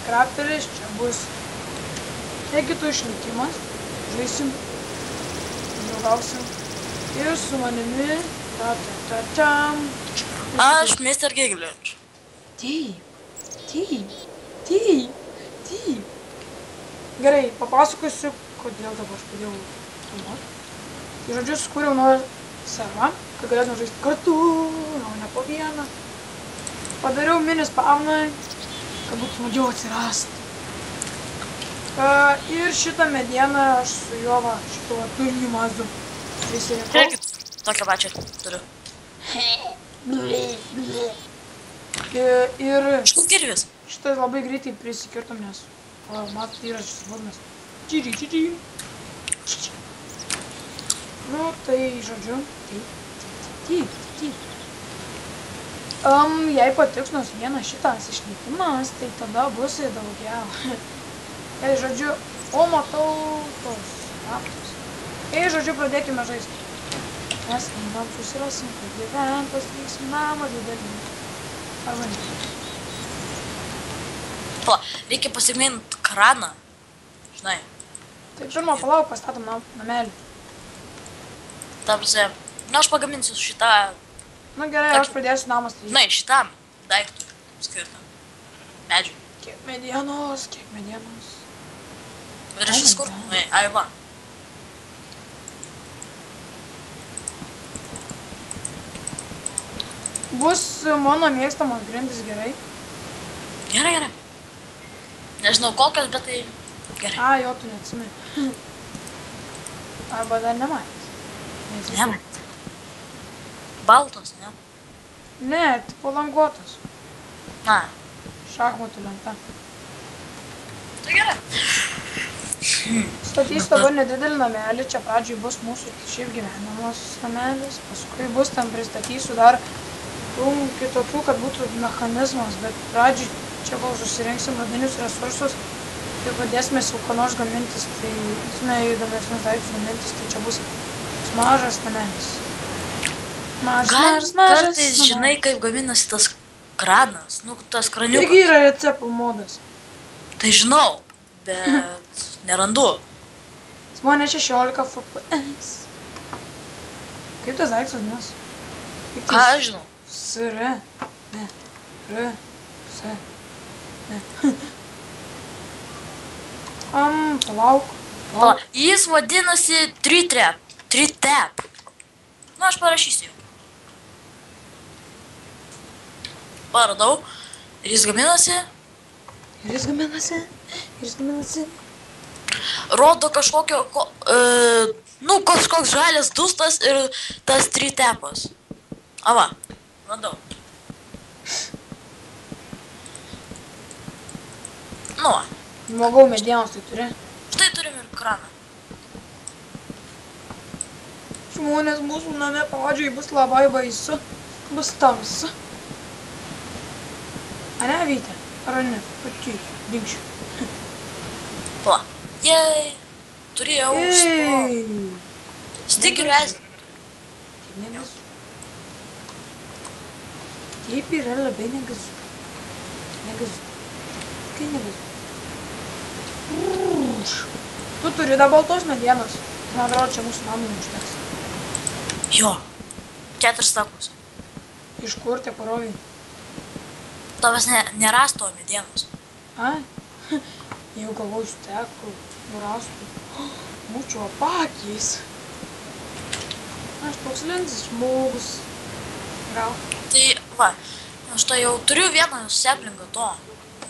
Krafteris čia bus. Taigi tu išlikimas. Žaisim. Draugausim. Ir su manimi. Ta-ta-ta-tam. Aš Mr. Giglitch. Taip. Gerai, papasakosiu, kodėl dabar aš pradėjau filmuoti. Tai žodžiu, sukūriau naują servą, kad galėtume žaisti kartu, o ne po vieną. Padariau mini spawną, kad būtų smagiau atsirasti. Ir šitą medieną aš su juo va, šitą va turinį mazdu prisirinkau. Irgi tokią pačią turiu. Ir Šitas kirvis. šitas labai greitai prisikirtum, nes matot, yra šis vadnas. Nu, tai žodžiu, taip. Jei patiks nors vienas šitas išnykimas, tai tada bus daugiau. Tai žodžiu, o matau tos raptus. Tai žodžiu, pradėkime žaisti. Mes einam susirasim, kad gyvent, pasirinksim namą didelį. Arba ne. Pala, reikia pasigaminti kraną. Žinai. Tai pirmą palauk, pastatom namelį. Tarsi, na aš pagaminsiu šitą, Nu gerai, aš pradėsiu namą statyti. žinai, šitam daiktui skirtą. Medžiui. Kiek medienos. Ir šis kur? Ai va. Bus mano mėgstamas grindis, gerai. Gerai. Nežinau kokios, bet tai gerai. Jo, tu neatsimeni. Arba dar nematęs. Ne. Baltos, ne? Ne, tipo languotas. Na, Šachmatų lenta. tai gerai. Statysiu dabar nedidelį namelį, čia pradžiai bus mūsų šiaip gyvenamas namelis, paskui bus tam pristatysiu dar kitokių, kad būtų mechanizmas, bet pradžiai čia kol susirinksim radinius resursus ir padėsime su ko nors gamintis, tai įdomesnius daiktus gamintis, tai čia bus mažas namelis. Mažas. Kartais žinai, kaip gaminasi tas kranas, nu tas kraniukas. Taigi yra receptų modas. Tai žinau, bet nerandu. Mane 16 FPS. Kaip tas daiktas nes? Ką aš žinau? Sre. Ne. R. Se. Ne. Palauk. Pala, jis vadinasi Tritap. Nu, aš parašysiu jau. Paradau. Ir jis gaminasi. Rodo kažkokio, kažkoks žalias dustas ir tas Tritapas. Ava, radau. Nu, va. Žmogau medienos tai turi. Štai turim ir kraną. Žmonės mūsų name pradžiai bus labai baisu. Bus tamsu. Ane, Vytė? Ar ne? Patyk, dinkščiu. Pala. Jei. Turėjau stikerių ezinti. Taip negazu. Taip yra labai negazu. Kai negazu. Tu turi dar baltos medienos. Man atrodo, čia mūsų namui neužteks. Jo. 4 takus. Iš kur tie parovai? Tavęs neras to medienos. Ai? Jau galvoju, užtekų, nurastų. Mūčiau apakys. Aš toks lenzis žmogus. Gal? Tai, va, aš tai jau turiu vieną seplingą to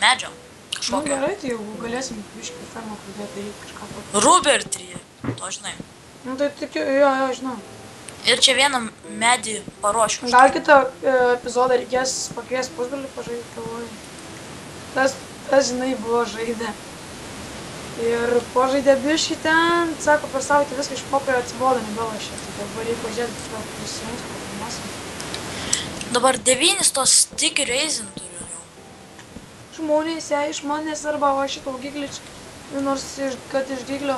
medžio. Nu Kažkokio. gerai, tai jau galėsim biškį fermą pradėti daryti kažką tokio. Ruber 3, to žinai. Nu tai tik, jo, žinau. Ir čia vieną medį paruošiu. Gal kitą epizodą reikės pakviesti pusbrolį pažaisti, galvoju. Tas, žinai, buvo žaidė. Ir pažaidė biškį ten, sako, per savaitę viską išmoko ir atsibodo, nebelašė. Tai dabar reikia pažiūrėti, gal prisijungs, pakalmasim. Dabar 9 tos stikerių eizin turiu jau. Žmonės, jei iš manęs arba va šito Giglitch, nors kad iš Giglio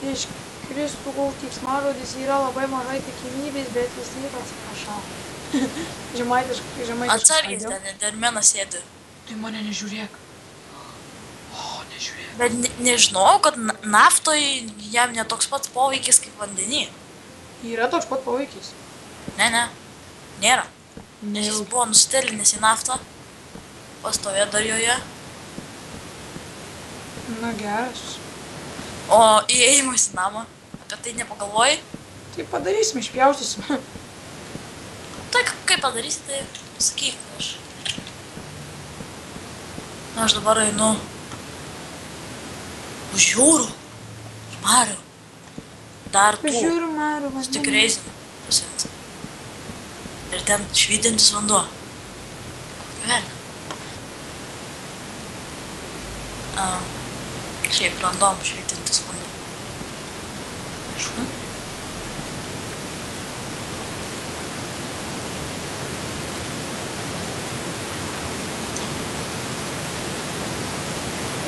iškristų koks keiksmažodis yra labai mažai tikimybės, bet vis tiek atsiprašau. Žemaitiškai. Atsargiai ten, dermenas sėdi. Tai mane nežiūrėk. Bet nežinau, kad naftoj jam netoks pats poveikis kaip vandenį. Yra toks pat poveikis. Ne, nėra. Nes Ne, jis buvo nustilinęs į naftą, pastovė dar joje, na geras. o įėjimas į namą, apie tai nepagalvojai? Tai padarysim, išpjaustysim. Tai kaip padarysi, tai sakyk, aš dabar einu už jūrų, marių, dar tų Žiūriu, Mariu, su tikrais pasiimt. Ir ten švytintis vanduo. Vėl. Šiaip random švytintis vanduo. Aišku.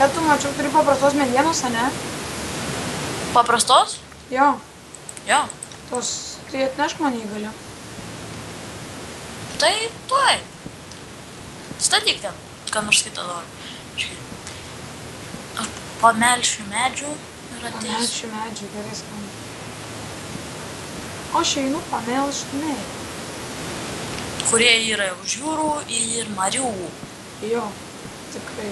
Ja, tu mačiau, turi paprastos medienos, ane? Paprastos? Jo, Jo. tos, tai atnešk man jį galiu. Tai tuoj. Statyk ten, ką nors kitą dabar. Aš pamelšiu medžių ir ateisiu. Pamelšiu medžių, gerai skamba. Aš einu pamelšti medžių. Kurie yra už jūrų ir marių. Jo, tikrai.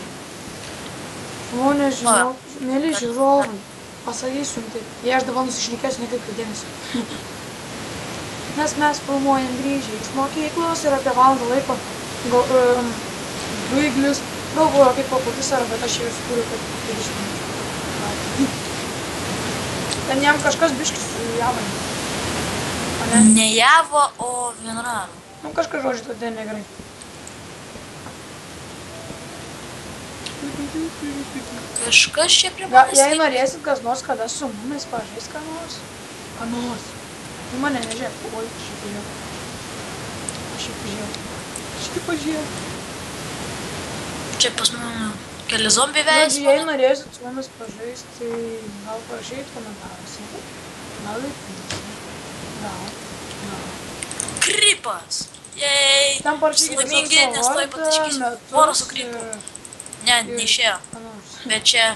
Žmonės, žinau, mėly žiūrovai, pasakysiu jums taip, jei aš dabar nusišnekėsiu, nekreipkite dėmesio. Nes mes filmuojam grįžę iš mokyklos ir apie valandą laiko Duiglis galvojo kaip paputis arba, bet aš jau sukūriau kaip 20 minučių. Ten jam kažkas biškis su javai. Ne javo, o vienrarų. Nu kažkas žodžiu, tai negerai. Kažkas čia prie Ja, manęs. jei norėsit kas nors kada su mumis pažaist ką nors. Ką nors. Nu mane nežiūrėk. Oi, aš jau pažiūrėjau. Čia pas mane keli zombiai Žodžiu, veis. jei norėsit su mumis pažaist, tai gal parašyt komentaruose. Gal įpilsi. Gal. Krypas. Jei. Tam parašykite Laimingi, savo nes tuoj vardą, pataškysim. metus Porą su krypu. Ne, neišėjo. ką nors. Bet čia.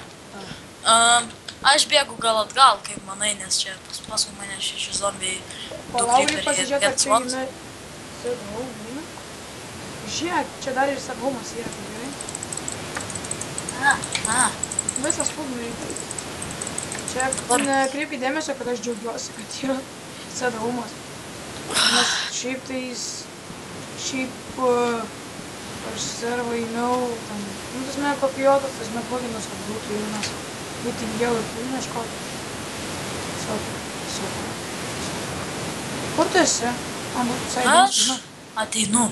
Aš bėgu gal atgal, kaip manai, nes čia paskui mane 6 zombiai. Palaukit pasižiūrėti, ar čia jame servaumai. Žiūrėk, čia dar ir servaumas yra, tai gerai. Visas pugniai. Čia nekreipkite dėmesio, kad aš džiaugiuosi, kad yra servaumas. Nes šiaip tais... Aš servą įmiau, nu tas mane kopijuotas, tas mane ploginas, kad būtų jaunas. Būtingiau ir turiu ieškoti. Super. Kur tu esi? Aš ateinu.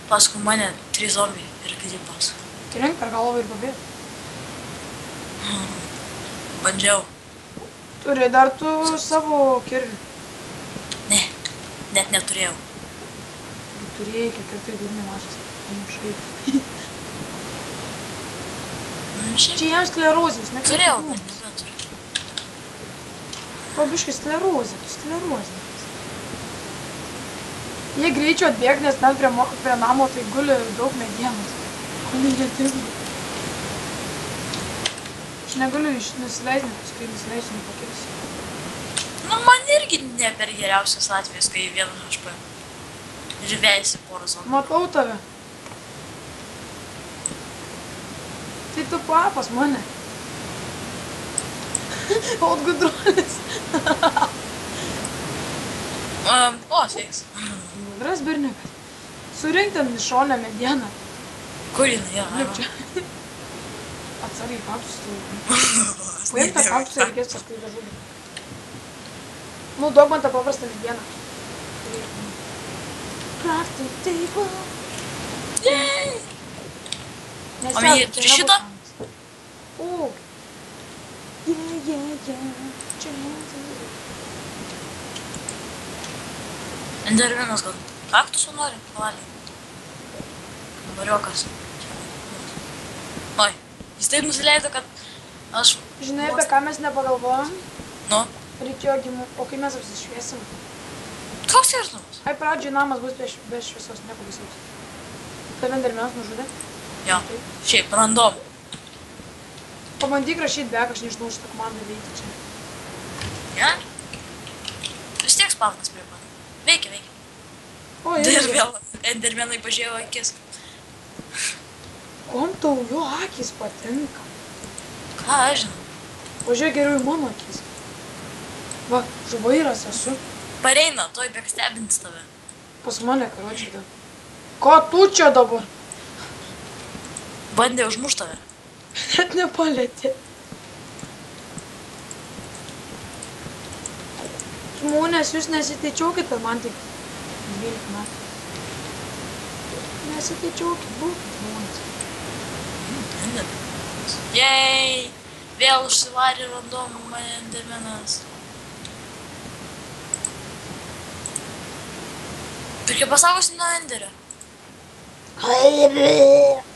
Paskui mane 3 zombiai ir gripas. Trenk per galvą ir pabėg. Bandžiau. Turi dar tu savo kirvį. Ne, net neturėjau. Turėjai, kiek ir tai dur nemažas. Šiaip. Šiaip Čia jiems sklerozės, ne turėjau, bet nebeturiu. Pabiškai sklerozė, tu sklerozė. Jie greičiau atbėg, nes ten prie namo tai guli daug medienos. Kodėl jie dirba? Aš negaliu nusileisti, nes kai nusileisiu, nepakilsiu. Nu, man irgi ne per geriausias atvejis, kai vienas HP. Ir veisi porą zombių. Matau tave. Tai tu papas mane. Ot gudruolis. O, sveiks. Gudras berniukas. Surink ten šonę medieną. Kur jinai yra? Liuk čia. Atsargiai kaktus tai. Paimk tą kaktusą ir reikės paskui dažudį. Nu, duok man tą paprastą medieną. Crafting table. Jej! O jie turi šitą? O. Enderminas gal kaktusų nori? Valį. Kambariokas. Oi, jis taip nusileido, kad aš... Žinai, apie ką mes nepagalvojom? Nu? Reikėjo gimų, o kai mes apsišviesim? Koks skirtumas? Ai, pradžiai namas bus be šviesos, nieko baisaus. Tave enderminas nužudė? Jo, šiaip, random. Pabandyk rašyti back, aš nežinau šitą komandą veikti čia. Ne? Vis tiek spavnas prie pat. Veikia. O, Ir irgi. vėl endermenai pažiūrėjo akis. Kom tau jo akis patinka? Ką aš žinau? Pažiūrėk geriau į mano akis. Va, žvairas esu. Pareina, toj bekstebins tave. Pas mane, karočiui, da. Ką tu čia dabar? Bandė užmušt tave. Net nepalėtė. Žmonės, jūs nesiteičiaukite, man tik 12 metų. Nesiteičiaukit, būkit žmonės. Jei, vėl užsivarė random endermenas. Ir kaip pasaugosi nuo enderio?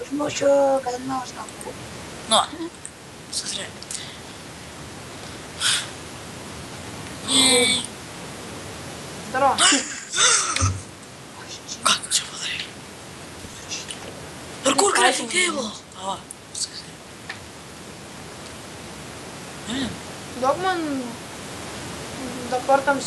Užmušiu, kad nors namų. Nu, susirėk. Jei. Daro. Ką tu čia padarai? Ir kur crafting table? O, viskas. Duok man dabar tam